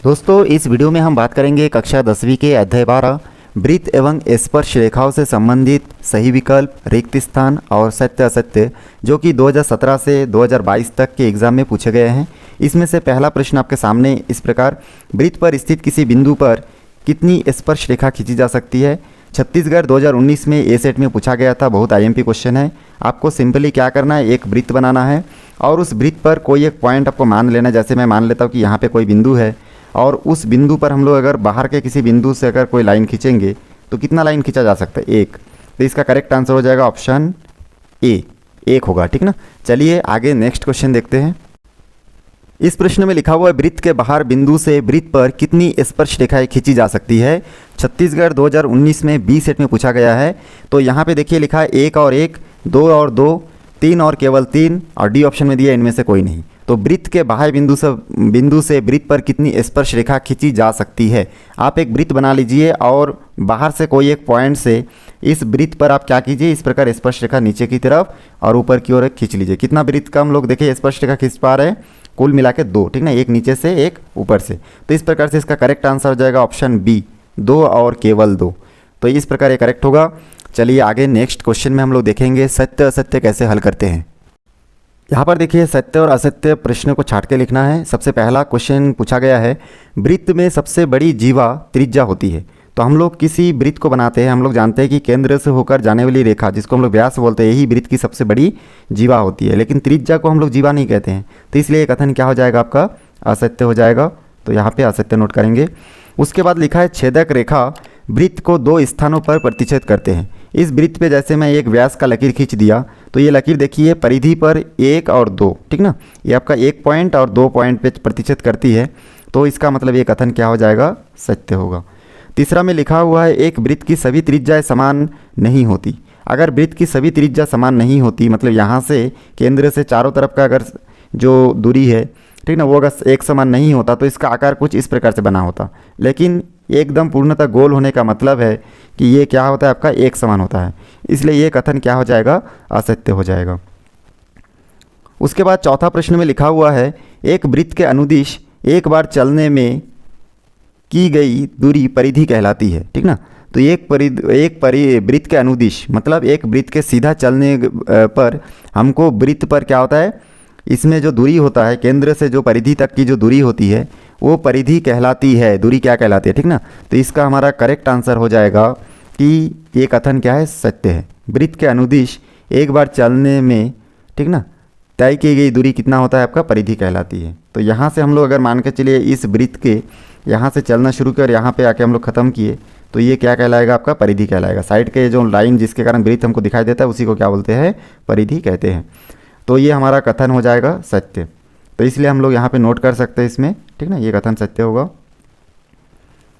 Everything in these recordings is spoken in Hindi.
दोस्तों, इस वीडियो में हम बात करेंगे कक्षा 10वीं के अध्याय 12 वृत्त एवं स्पर्श रेखाओं से संबंधित सही विकल्प, रिक्त स्थान और सत्य असत्य, जो कि 2017 से 2022 तक के एग्जाम में पूछे गए हैं। इसमें से पहला प्रश्न आपके सामने इस प्रकार, वृत्त पर स्थित किसी बिंदु पर कितनी स्पर्श रेखा खींची जा सकती है। छत्तीसगढ़ 2019 में ए सेट में पूछा गया था, बहुत आईएमपी क्वेश्चन है। आपको सिंपली क्या करना है, एक वृत्त बनाना है और उस वृत्त पर कोई एक पॉइंट आपको मान लेना है। जैसे मैं मान लेता हूँ कि यहाँ पे कोई बिंदु है और उस बिंदु पर हम लोग अगर बाहर के किसी बिंदु से अगर कोई लाइन खींचेंगे तो कितना लाइन खींचा जा सकता है, एक। तो इसका करेक्ट आंसर हो जाएगा ऑप्शन ए, एक होगा, ठीक ना। चलिए आगे नेक्स्ट क्वेश्चन देखते हैं। इस प्रश्न में लिखा हुआ है, वृत्त के बाहर बिंदु से वृत्त पर कितनी स्पर्श रेखाएं खींची जा सकती है। छत्तीसगढ़ 2019 में बी सेट में पूछा गया है। तो यहाँ पे देखिए लिखा है 1 और 1, 2 और 2, 3 और केवल 3 और डी ऑप्शन में दिया इनमें से कोई नहीं। तो वृत्त के बाह्य बिंदु से वृत्त पर कितनी स्पर्श रेखा खींची जा सकती है। आप एक वृत्त बना लीजिए और बाहर से कोई एक पॉइंट से इस वृत्त पर आप क्या कीजिए, इस प्रकार स्पर्श रेखा नीचे की तरफ और ऊपर की ओर खींच लीजिए। कितना वृत्त का हम लोग देखिए स्पर्श रेखा खींच पा रहे हैं, कुल मिला के 2, ठीक ना, एक नीचे से एक ऊपर से। तो इस प्रकार से इसका करेक्ट आंसर हो जाएगा ऑप्शन बी, 2 और केवल 2। तो इस प्रकार ये करेक्ट होगा। चलिए आगे नेक्स्ट क्वेश्चन में हम लोग देखेंगे सत्य असत्य कैसे हल करते हैं। यहाँ पर देखिए सत्य और असत्य प्रश्न को छाट के लिखना है। सबसे पहला क्वेश्चन पूछा गया है, वृत्त में सबसे बड़ी जीवा त्रिज्या होती है। तो हम लोग किसी वृत्त को बनाते हैं, हम लोग जानते हैं कि केंद्र से होकर जाने वाली रेखा जिसको हम लोग व्यास बोलते हैं, यही वृत्त की सबसे बड़ी जीवा होती है। लेकिन त्रिज्या को हम लोग जीवा नहीं कहते हैं, तो इसलिए कथन क्या हो जाएगा आपका, असत्य हो जाएगा। तो यहाँ पे असत्य नोट करेंगे। उसके बाद लिखा है, छेदक रेखा वृत्त को 2 स्थानों पर प्रतिच्छेद करते हैं। इस वृत्त पे जैसे मैं एक व्यास का लकीर खींच दिया तो ये लकीर देखिए परिधि पर 1 और 2, ठीक ना, ये आपका 1 पॉइंट और 2 पॉइंट पे प्रतिच्छेद करती है। तो इसका मतलब ये कथन क्या हो जाएगा, सत्य होगा। तीसरा में लिखा हुआ है, एक वृत्त की सभी त्रिज्याएं समान नहीं होती। अगर वृत्त की सभी त्रिज्या समान नहीं होती, मतलब यहाँ से केंद्र से चारों तरफ का अगर जो दूरी है, ठीक ना, वो अगर एक समान नहीं होता तो इसका आकार कुछ इस प्रकार से बना होता। लेकिन एकदम पूर्णतः गोल होने का मतलब है कि ये क्या होता है, आपका एक समान होता है। इसलिए ये कथन क्या हो जाएगा, असत्य हो जाएगा। उसके बाद चौथा प्रश्न में लिखा हुआ है, एक वृत्त के अनुदिश एक बार चलने में की गई दूरी परिधि कहलाती है, ठीक ना। तो वृत्त के अनुदिश मतलब एक वृत्त के सीधा चलने पर हमको वृत्त पर क्या होता है, इसमें जो दूरी होता है केंद्र से जो परिधि तक की जो दूरी होती है वो परिधि कहलाती है, दूरी क्या कहलाती है, ठीक ना। तो इसका हमारा करेक्ट आंसर हो जाएगा कि ये कथन क्या है, सत्य है। वृत्त के अनुदिश एक बार चलने में, ठीक ना, तय की गई दूरी कितना होता है आपका, परिधि कहलाती है। तो यहाँ से हम लोग अगर मान के चलिए इस वृत्त के यहाँ से चलना शुरू किया और यहाँ पे आके हम लोग ख़त्म किए तो ये क्या कहलाएगा, आपका परिधि कहलाएगा। साइड के जो लाइन जिसके कारण वृत्त हमको दिखाई देता है उसी को क्या बोलते हैं, परिधि कहते हैं। तो ये हमारा कथन हो जाएगा सत्य। तो इसलिए हम लोग यहाँ पे नोट कर सकते हैं इसमें, ठीक ना, ये कथन सत्य होगा।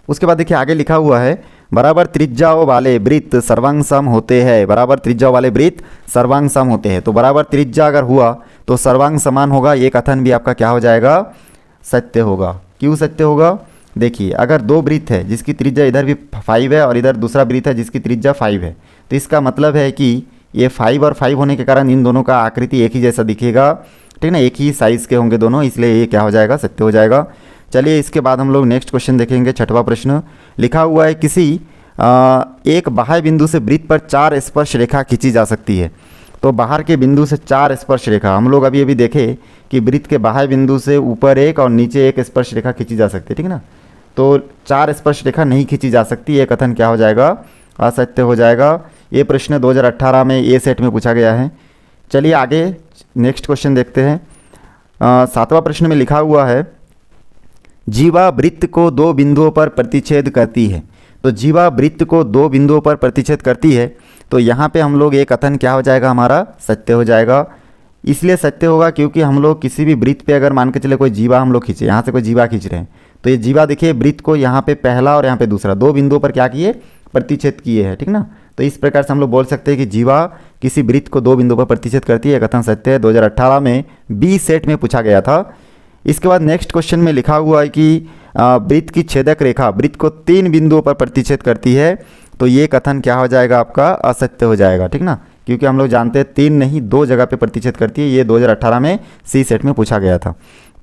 उसके बाद देखिए आगे लिखा हुआ है, बराबर त्रिज्याओं वाले वृत्त सर्वांग सम होते हैं। बराबर त्रिज्याओं वाले वृत्त सर्वांग सम होते हैं। तो बराबर त्रिज्या अगर हुआ तो सर्वांग समान होगा, ये कथन भी आपका क्या हो जाएगा, सत्य होगा। क्यों सत्य होगा, देखिए अगर 2 वृत्त है जिसकी त्रिज्या इधर भी 5 है और इधर दूसरा वृत्त है जिसकी त्रिज्या 5 है, तो इसका मतलब है कि ये 5 और 5 होने के कारण इन दोनों का आकृति एक ही जैसा दिखेगा, ठीक ना, एक ही साइज़ के होंगे दोनों, इसलिए ये क्या हो जाएगा, सत्य हो जाएगा। चलिए इसके बाद हम लोग नेक्स्ट क्वेश्चन देखेंगे। छठवां प्रश्न लिखा हुआ है, किसी एक बाह्य बिंदु से वृत्त पर 4 स्पर्श रेखा खींची जा सकती है। तो बाहर के बिंदु से 4 स्पर्श रेखा हम लोग अभी देखे कि वृत्त के बाह्य बिंदु से ऊपर 1 और नीचे 1 स्पर्श रेखा खींची जा सकती है, ठीक ना। तो 4 स्पर्श रेखा नहीं खींची जा सकती, ये कथन क्या हो जाएगा, असत्य हो जाएगा। ये प्रश्न 2018 में ए सेट में पूछा गया है। चलिए आगे नेक्स्ट क्वेश्चन देखते हैं। 7वां प्रश्न में लिखा हुआ है, जीवा वृत्त को 2 बिंदुओं पर प्रतिच्छेद करती है। तो जीवा वृत्त को 2 बिंदुओं पर प्रतिच्छेद करती है, तो यहाँ पे हम लोग ये कथन क्या हो जाएगा, हमारा सत्य हो जाएगा। इसलिए सत्य होगा क्योंकि हम लोग किसी भी वृत्त पे अगर मान के चले कोई जीवा हम लोग खींचे, यहाँ से कोई जीवा खींच रहे हैं, तो ये जीवा देखिए वृत्त को यहाँ पे पहला और यहाँ पे दूसरा 2 बिंदुओं पर क्या किए, प्रतिच्छेद किए हैं, ठीक ना। तो इस प्रकार से हम लोग बोल सकते हैं कि जीवा किसी वृत्त को 2 बिंदुओं पर प्रतिच्छेद करती है, कथन सत्य है। 2018 में बी सेट में पूछा गया था। इसके बाद नेक्स्ट क्वेश्चन में लिखा हुआ है कि वृत्त की छेदक रेखा वृत्त को 3 बिंदुओं पर प्रतिच्छेद करती है। तो ये कथन क्या हो जाएगा, आपका असत्य हो जाएगा, ठीक ना, क्योंकि हम लोग जानते हैं 3 नहीं 2 जगह पे प्रतिशत करती है। ये 2018 में सी सेट में पूछा गया था,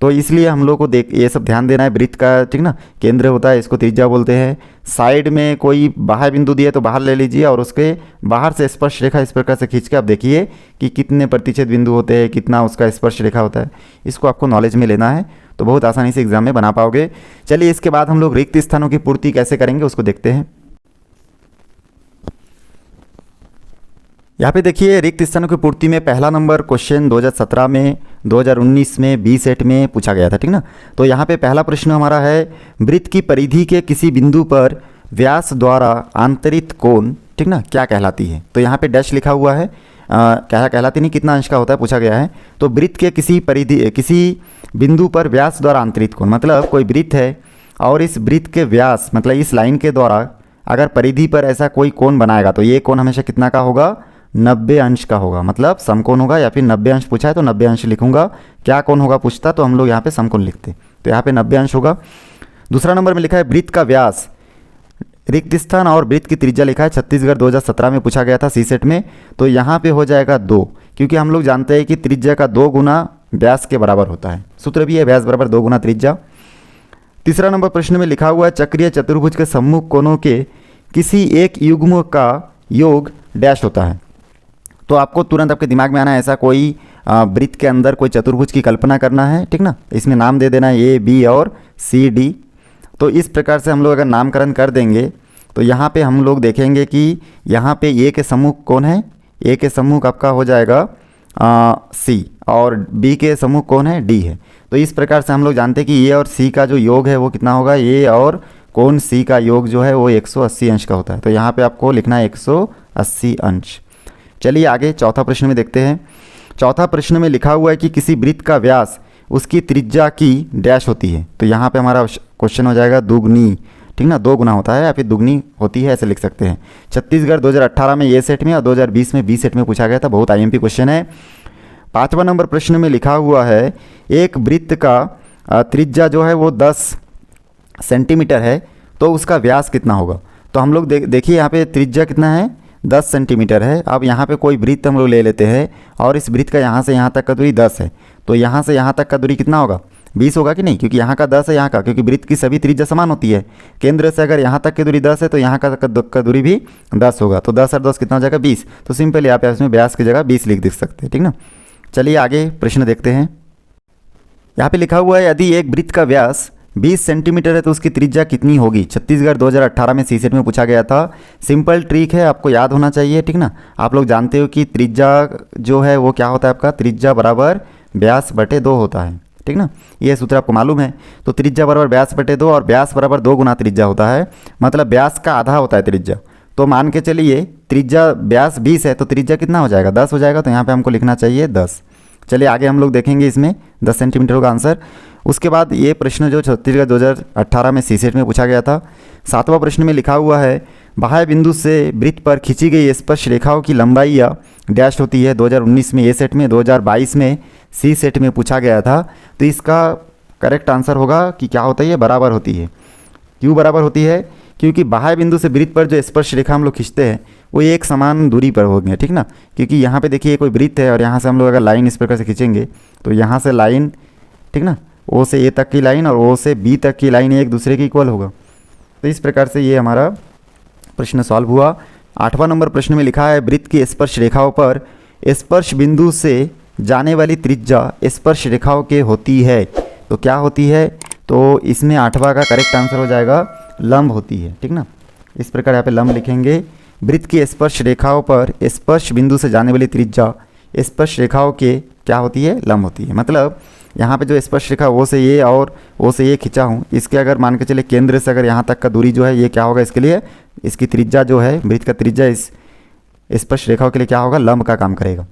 तो इसलिए हम लोग को देख ये सब ध्यान देना है। वृत्त का ठीक ना केंद्र होता है, इसको त्रिज्या बोलते हैं। साइड में कोई बाहर बिंदु दिए तो बाहर ले लीजिए और उसके बाहर से स्पर्श रेखा इस प्रकार से खींच के आप देखिए कि कितने प्रतिशत बिंदु होते हैं, कितना उसका स्पर्श रेखा होता है। इसको आपको नॉलेज में लेना है तो बहुत आसानी से एग्जाम में बना पाओगे। चलिए इसके बाद हम लोग रिक्त स्थानों की पूर्ति कैसे करेंगे उसको देखते हैं। यहाँ पे देखिए रिक्त स्थानों की पूर्ति में पहला नंबर क्वेश्चन 2017 में, 2019 में, बी सेट में पूछा गया था, ठीक ना। तो यहाँ पे पहला प्रश्न हमारा है वृत्त की परिधि के किसी बिंदु पर व्यास द्वारा आंतरित कोण ठीक ना क्या कहलाती है। तो यहाँ पे डैश लिखा हुआ है, क्या कहलाती नहीं, कितना अंश का होता है पूछा गया है। तो वृत्त के किसी बिंदु पर व्यास द्वारा आंतरित कोण, मतलब कोई वृत्त है और इस वृत्त के व्यास मतलब इस लाइन के द्वारा अगर परिधि पर ऐसा कोई कोण बनाएगा तो ये कोण हमेशा कितना का होगा, 90 अंश का होगा। मतलब समकोण होगा या फिर 90 अंश पूछा है तो 90 अंश लिखूंगा। क्या कोण होगा पूछता तो हम लोग यहाँ पे समकोण लिखते, तो यहाँ पे 90 अंश होगा। दूसरा नंबर में लिखा है वृत्त का व्यास, रिक्त स्थान और वृत्त की त्रिज्या लिखा है। छत्तीसगढ़ 2017 में पूछा गया था सी सेट में, तो यहाँ पे हो जाएगा 2, क्योंकि हम लोग जानते हैं कि त्रिज्या का 2 गुना व्यास के बराबर होता है। सूत्र भी है व्यास बराबर 2 गुना त्रिज्या। तीसरा नंबर प्रश्न में लिखा हुआ है चक्रीय चतुर्भुज के सम्मुख कोणों के किसी एक युग्म का योग डैश होता है। तो आपको तुरंत आपके दिमाग में आना है ऐसा कोई वृत्त के अंदर कोई चतुर्भुज की कल्पना करना है, ठीक ना। इसमें नाम दे देना है ए, बी और सी, डी। तो इस प्रकार से हम लोग अगर नामकरण कर देंगे तो यहाँ पे हम लोग देखेंगे कि यहाँ पे ए के सम्मुख कौन है, ए के सम्मुख आपका हो जाएगा सी और बी के सम्मुख कौन है, डी है। तो इस प्रकार से हम लोग जानते हैं कि ए और सी का जो योग है वो कितना होगा, ए और कोण सी का योग जो है वो 180 अंश का होता है। तो यहाँ पे आपको लिखना है 180 अंश। चलिए आगे चौथा प्रश्न में देखते हैं। चौथा प्रश्न में लिखा हुआ है कि किसी वृत्त का व्यास उसकी त्रिज्या की डैश होती है। तो यहाँ पे हमारा क्वेश्चन हो जाएगा दुगनी, ठीक ना, 2 गुना होता है या फिर दुगनी होती है ऐसे लिख सकते हैं। छत्तीसगढ़ 2018 में ए सेट में और 2020 में बी सेट में पूछा गया था, बहुत आईएमपी क्वेश्चन है। 5वां नंबर प्रश्न में लिखा हुआ है एक वृत्त का त्रिज्या जो है वो 10 सेंटीमीटर है, तो उसका व्यास कितना होगा। तो हम लोग देखिए यहाँ पे त्रिज्या कितना है, 10 सेंटीमीटर है। अब यहाँ पे कोई वृत्त हम लोग ले लेते हैं और इस वृत्त का यहाँ से यहाँ तक का दूरी 10 है, तो यहाँ से यहाँ तक का दूरी कितना होगा, 20 होगा कि नहीं, क्योंकि यहाँ का 10 है यहाँ का, क्योंकि वृत्त की सभी त्रिज्या समान होती है। केंद्र से अगर यहाँ तक की दूरी 10 है तो यहाँ का दूरी भी 10 होगा, तो 10 और 10 कितना हो जाएगा 20। तो सिंपल यहाँ पे इसमें व्यास की जगह 20 लिख सकते हैं, ठीक ना। चलिए आगे प्रश्न देखते हैं। यहाँ पे लिखा हुआ है यदि एक वृत्त का व्यास 20 सेंटीमीटर है तो उसकी त्रिज्या कितनी होगी। छत्तीसगढ़ 2018 में सी सेट में पूछा गया था। सिंपल ट्रिक है, आपको याद होना चाहिए, ठीक ना। आप लोग जानते हो कि त्रिज्या जो है वो क्या होता है आपका, त्रिज्या बराबर व्यास बटे 2 होता है, ठीक ना। ये सूत्र आपको मालूम है। तो त्रिज्या बराबर व्यास बटे 2 और व्यास बराबर 2 गुना त्रिज्या होता है, मतलब व्यास का आधा होता है त्रिज्या। तो मान के चलिए त्रिज्या व्यास 20 है तो त्रिज्या कितना हो जाएगा, 10 हो जाएगा। तो यहाँ पे हमको लिखना चाहिए 10। चलिए आगे हम लोग देखेंगे, इसमें 10 सेंटीमीटर होगा आंसर। उसके बाद ये प्रश्न जो छत्तीसगढ़ 2018 में सी सेट में पूछा गया था। 7वां प्रश्न में लिखा हुआ है बाह्य बिंदु से वृत्त पर खींची गई स्पर्श रेखाओं की लंबाई या डैश होती है। 2019 में ए सेट में, 2022 में सी सेट में पूछा गया था। तो इसका करेक्ट आंसर होगा कि क्या होता है, ये बराबर होती है। क्यों बराबर होती है, क्योंकि बाह्य बिंदु से वृत्त पर जो स्पर्श रेखा हम लोग खींचते हैं वो एक समान दूरी पर होंगे, ठीक ना। क्योंकि यहाँ पे देखिए कोई वृत्त है और यहाँ से हम लोग अगर लाइन इस प्रकार से खींचेंगे तो यहाँ से लाइन, ठीक ना, ओ से ए तक की लाइन और ओ से बी तक की लाइन एक दूसरे के इक्वल होगा। तो इस प्रकार से ये हमारा प्रश्न सॉल्व हुआ। 8वां नंबर प्रश्न में लिखा है वृत्त की स्पर्श रेखाओं पर स्पर्श बिंदु से जाने वाली त्रिज्या स्पर्श रेखाओं के होती है। तो क्या होती है, तो इसमें 8वां का करेक्ट आंसर हो जाएगा लंब होती है, ठीक ना। इस प्रकार यहाँ पे लंब लिखेंगे। वृत्त की स्पर्श रेखाओं पर स्पर्श बिंदु से जाने वाली त्रिज्या स्पर्श रेखाओं के क्या होती है, लंब होती है। मतलब यहाँ पे जो स्पर्श रेखा ओ से ये और ओ से ये खींचा हूँ, इसके अगर मान के चले केंद्र से अगर यहाँ तक का दूरी जो है ये क्या होगा, इसके लिए इसकी त्रिज्या जो है वृत्त का त्रिज्या इस स्पर्श रेखाओं के लिए क्या होगा, लंब का काम करेगा।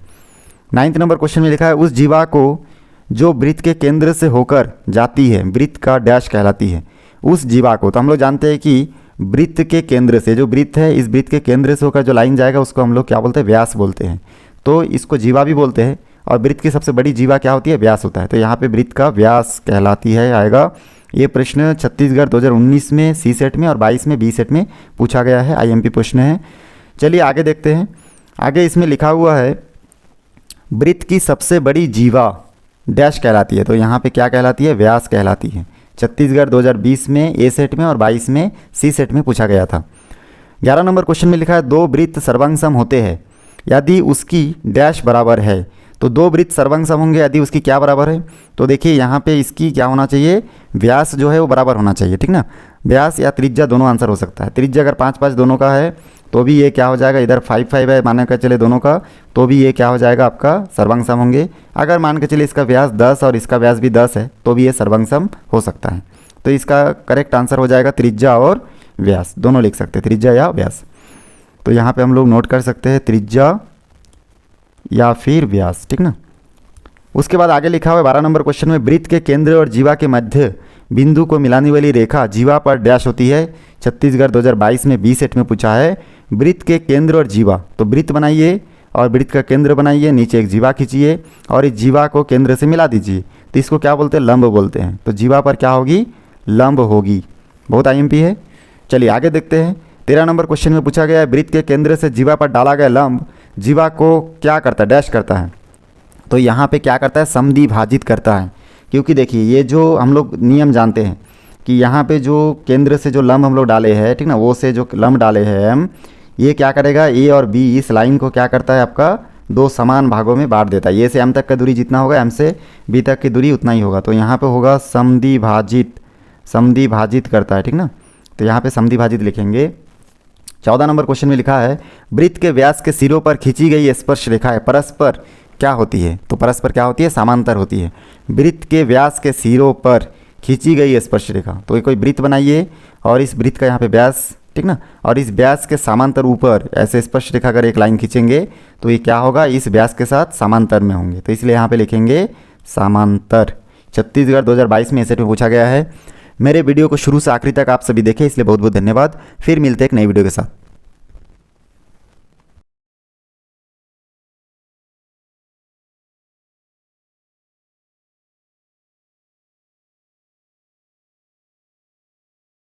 9 नंबर क्वेश्चन में लिखा है उस जीवा को जो वृत्त के केंद्र से होकर जाती है वृत्त का डैश कहलाती है। उस जीवा को, तो हम लोग जानते हैं कि वृत्त के केंद्र से, जो वृत्त है इस वृत्त के केंद्र से होकर जो लाइन जाएगा उसको हम लोग क्या बोलते हैं, व्यास बोलते हैं। तो इसको जीवा भी बोलते हैं और वृत्त की सबसे बड़ी जीवा क्या होती है, व्यास होता है। तो यहाँ पे वृत्त का व्यास कहलाती है आएगा। ये प्रश्न छत्तीसगढ़ 2019 में सी सेट में और 22 में बी सेट में पूछा गया है, आईएमपी प्रश्न है। चलिए आगे देखते हैं। आगे इसमें लिखा हुआ है वृत्त की सबसे बड़ी जीवा डैश कहलाती है। तो यहाँ पे क्या कहलाती है? व्यास कहलाती है। छत्तीसगढ़ 2020 में ए सेट में और 22 में सी सेट में पूछा गया था। 11 नंबर क्वेश्चन में लिखा है दो वृत्त सर्वांग सम होते हैं यदि उसकी डैश बराबर है। तो दो वृत्त सर्वांग सम होंगे यदि उसकी क्या बराबर है? तो देखिए यहाँ पे इसकी क्या होना चाहिए? व्यास जो है वो बराबर होना चाहिए, ठीक ना। व्यास या त्रिज्या दोनों आंसर हो सकता है। त्रिज्या अगर 5-5 दोनों का है तो भी ये क्या हो जाएगा? इधर 5-5 है मान के चले दोनों का, तो भी ये क्या हो जाएगा? आपका सर्वांग सम होंगे। अगर मान के चले इसका व्यास 10 और इसका व्यास भी 10 है तो भी ये सर्वांग सम हो सकता है। तो इसका करेक्ट आंसर हो जाएगा त्रिज्या और व्यास, दोनों लिख सकते हैं, त्रिज्या या व्यास। तो यहाँ पे हम लोग नोट कर सकते हैं त्रिज्या या फिर व्यास, ठीक ना। उसके बाद आगे लिखा हुआ है 12 नंबर क्वेश्चन में वृत्त के केंद्र और जीवा के मध्य बिंदु को मिलाने वाली रेखा जीवा पर डैश होती है। छत्तीसगढ़ 2022 में बी सेट में पूछा है वृत्त के केंद्र और जीवा। तो वृत्त बनाइए और वृत्त का केंद्र बनाइए, नीचे एक जीवा खींचिए और इस जीवा को केंद्र से मिला दीजिए। तो इसको क्या बोलते हैं? लंब बोलते हैं। तो जीवा पर क्या होगी? लंब होगी। बहुत आईएमपी है। चलिए आगे देखते हैं। 13 नंबर क्वेश्चन में पूछा गया है वृत्त के केंद्र से जीवा पर डाला गया लंब जीवा को क्या करता है? डैश करता है। तो यहाँ पे क्या करता है? समद्विभाजित करता है। क्योंकि देखिए ये जो हम लोग नियम जानते हैं कि यहाँ पे जो केंद्र से जो लंब हम लोग डाले हैं, ठीक ना, वो से जो लंब डाले हैं हम, ये क्या करेगा? ए और बी इस लाइन को क्या करता है? आपका दो समान भागों में बांट देता है। ए से एम तक का दूरी जितना होगा एम से बी तक की दूरी उतना ही होगा। तो यहाँ पे होगा समद्विभाजित, समद्विभाजित करता है, ठीक ना। तो यहाँ पे समद्विभाजित लिखेंगे। 14 नंबर क्वेश्चन में लिखा है वृत्त के व्यास के सिरों पर खींची गई स्पर्श रेखाएं परस्पर क्या होती है? तो परस्पर क्या होती है? समांतर होती है। वृत्त के व्यास के सिरों पर खींची गई स्पर्श रेखा। तो ये कोई वृत्त बनाइए और इस वृत्त का यहाँ पे व्यास, ठीक ना, और इस व्यास के समांतर ऊपर ऐसे स्पर्श रेखा अगर एक लाइन खींचेंगे तो ये क्या होगा? इस व्यास के साथ समांतर में होंगे। तो इसलिए यहाँ पे लिखेंगे समांतर। छत्तीसगढ़ 2022 में सेट में पूछा गया है। मेरे वीडियो को शुरू से आखिरी तक आप सभी देखें, इसलिए बहुत बहुत धन्यवाद। फिर मिलते हैं एक नई वीडियो के साथ।